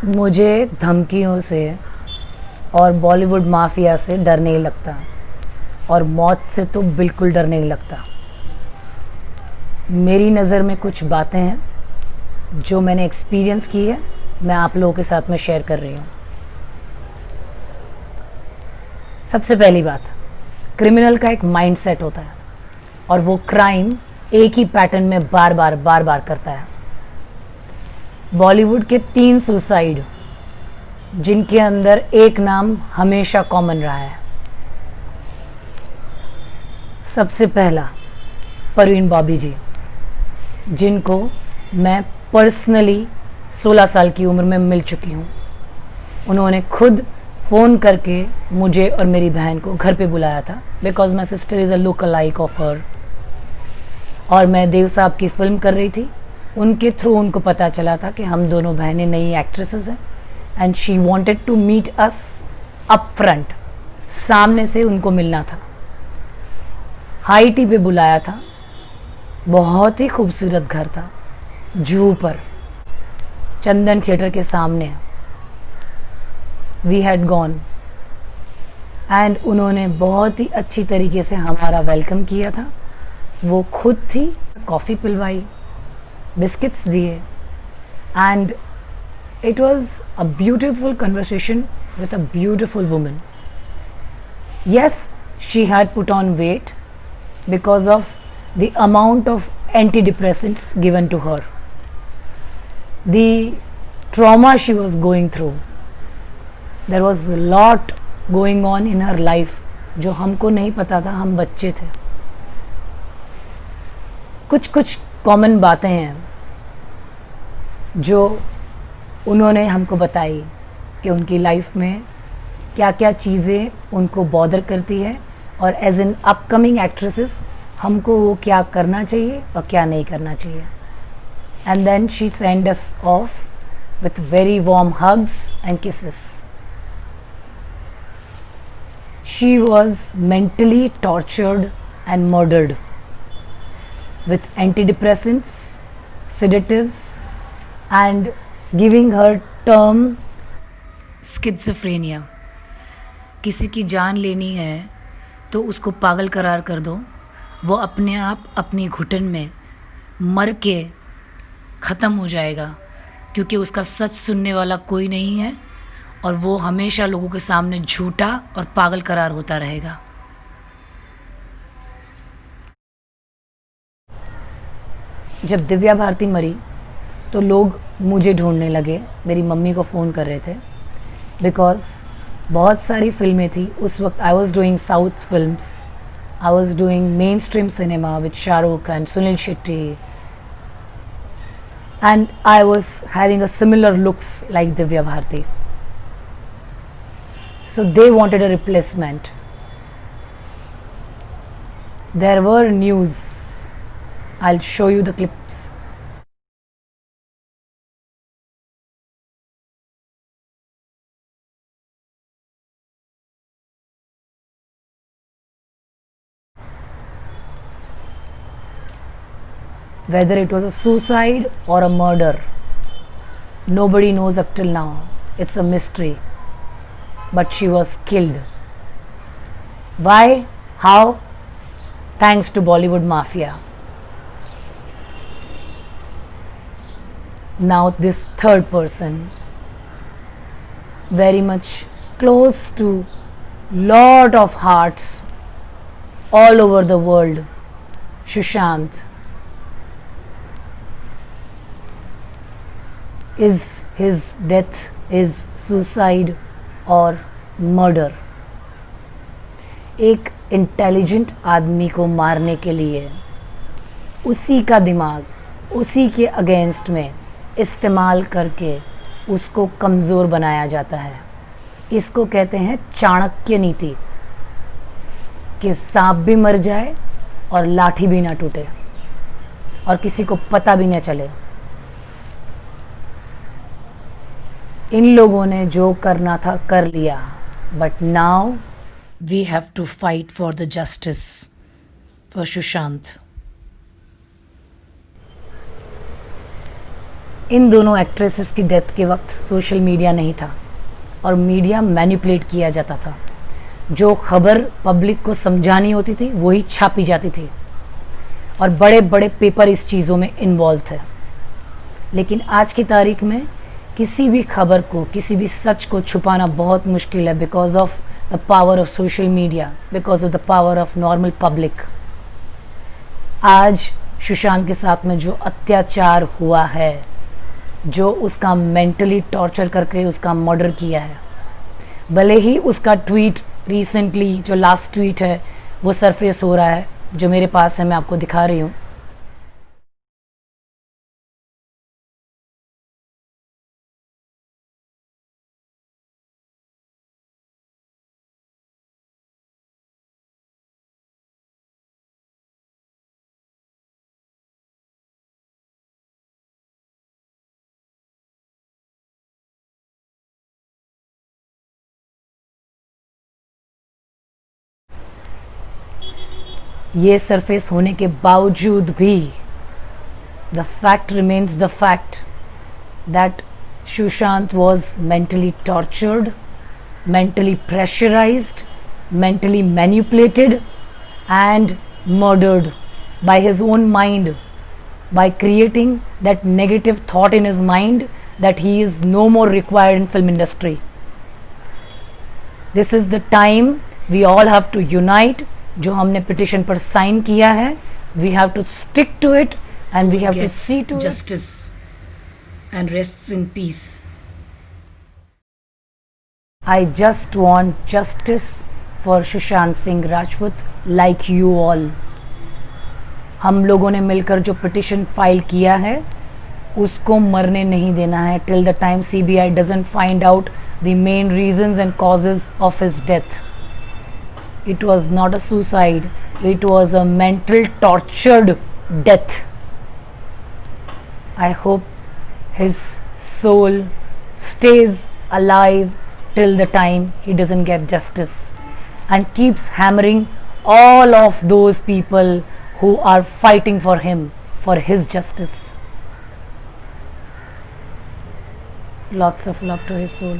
मुझे धमकियों से और बॉलीवुड माफिया से डर नहीं लगता, और मौत से तो बिल्कुल डर नहीं लगता। मेरी नज़र में कुछ बातें हैं जो मैंने एक्सपीरियंस की है, मैं आप लोगों के साथ में शेयर कर रही हूँ। सबसे पहली बात, क्रिमिनल का एक माइंडसेट होता है और वो क्राइम एक ही पैटर्न में बार बार करता है। बॉलीवुड के 3 सुसाइड जिनके अंदर एक नाम हमेशा कॉमन रहा है। सबसे पहला परवीन बॉबी जी, जिनको मैं पर्सनली 16 साल की उम्र में मिल चुकी हूँ। उन्होंने खुद फ़ोन करके मुझे और मेरी बहन को घर पे बुलाया था, because my sister is a look like of her. और मैं देव साहब की फ़िल्म कर रही थी, उनके थ्रू उनको पता चला था कि हम दोनों बहनें नई एक्ट्रेसेस हैं, and she wanted to meet us up front, सामने से उनको मिलना था। हाई टी पे बुलाया था, बहुत ही खूबसूरत घर था, जूहू पर, चंदन थिएटर के सामने। वी हैड गॉन एंड उन्होंने बहुत ही अच्छी तरीके से हमारा वेलकम किया था। वो खुद थी, कॉफ़ी पिलवाई, बिस्किट्स दिए, and it was a beautiful conversation with a beautiful woman. Yes, she had put on weight because of the amount of antidepressants given to her, the trauma she was going through. There was a lot going on in her life जो हमको नहीं पता था, हम बच्चे थे। कुछ common बातें हैं जो उन्होंने हमको बताई कि उनकी लाइफ में क्या क्या चीज़ें उनको बॉदर करती है, और एज एन अपकमिंग एक्ट्रेसेस हमको वो क्या करना चाहिए और क्या नहीं करना चाहिए। And then she send us off with very warm hugs and kisses. She was mentally tortured and murdered with antidepressants, sedatives, and giving her term schizophrenia। किसी की जान लेनी है तो उसको पागल करार कर दो, वो अपने आप अपनी घुटन में मर के ख़त्म हो जाएगा, क्योंकि उसका सच सुनने वाला कोई नहीं है, और वो हमेशा लोगों के सामने झूठा और पागल करार होता रहेगा। जब दिव्या भारती मरी तो लोग मुझे ढूंढने लगे, मेरी मम्मी को फ़ोन कर रहे थे, बिकॉज बहुत सारी फिल्में थी उस वक्त। I was doing south films, I was doing mainstream cinema with Shahrukh and Suniel Shetty, and I was having a similar looks like Divya Bharti. So they wanted a replacement. There were news, I'll show you the clips. Whether it was a suicide or a murder, nobody knows up till now. It's a mystery. But she was killed. Why? How? Thanks to Bollywood Mafia. Now this third person, very much close to lot of hearts all over the world, Sushant, is his death is suicide or murder? एक intelligent आदमी को मारने के लिए उसी का दिमाग उसी के अगेंस्ट में इस्तेमाल करके उसको कमज़ोर बनाया जाता है। इसको कहते हैं चाणक्य नीति, कि सांप भी मर जाए और लाठी भी ना टूटे और किसी को पता भी न चले। इन लोगों ने जो करना था कर लिया, but now we have to fight for the justice for Sushant. इन दोनों एक्ट्रेसेस की डेथ के वक्त सोशल मीडिया नहीं था और मीडिया मैनिपुलेट किया जाता था। जो खबर पब्लिक को समझानी होती थी वही छापी जाती थी और बड़े बड़े पेपर इस चीज़ों में इन्वॉल्व थे। लेकिन आज की तारीख में किसी भी खबर को, किसी भी सच को छुपाना बहुत मुश्किल है, because of the power of social media, because of the power of normal public. आज सुशांत के साथ में जो अत्याचार हुआ है, जो उसका मेंटली टॉर्चर करके उसका मर्डर किया है, भले ही उसका ट्वीट रिसेंटली जो लास्ट ट्वीट है वो सरफेस हो रहा है, जो मेरे पास है, मैं आपको दिखा रही हूँ। ये सरफेस होने के बावजूद भी the fact remains the fact that Sushant was mentally tortured, mentally pressurized, mentally manipulated and murdered by his own mind, by creating that negative thought in his mind that he is no more required in film industry. This is the time we all have to unite. जो हमने petition पर sign किया है, we have to stick to it and we have to see to justice and rests in peace. I just want justice for Sushant Singh Rajput like you all. हम लोगों ने मिलकर जो पिटिशन फाइल किया है उसको मरने नहीं देना है till the time CBI doesn't find out the main reasons and causes of his death. It was not a suicide, it was a mental tortured death. I hope his soul stays alive till the time he doesn't get justice and keeps hammering all of those people who are fighting for him, for his justice. Lots of love to his soul.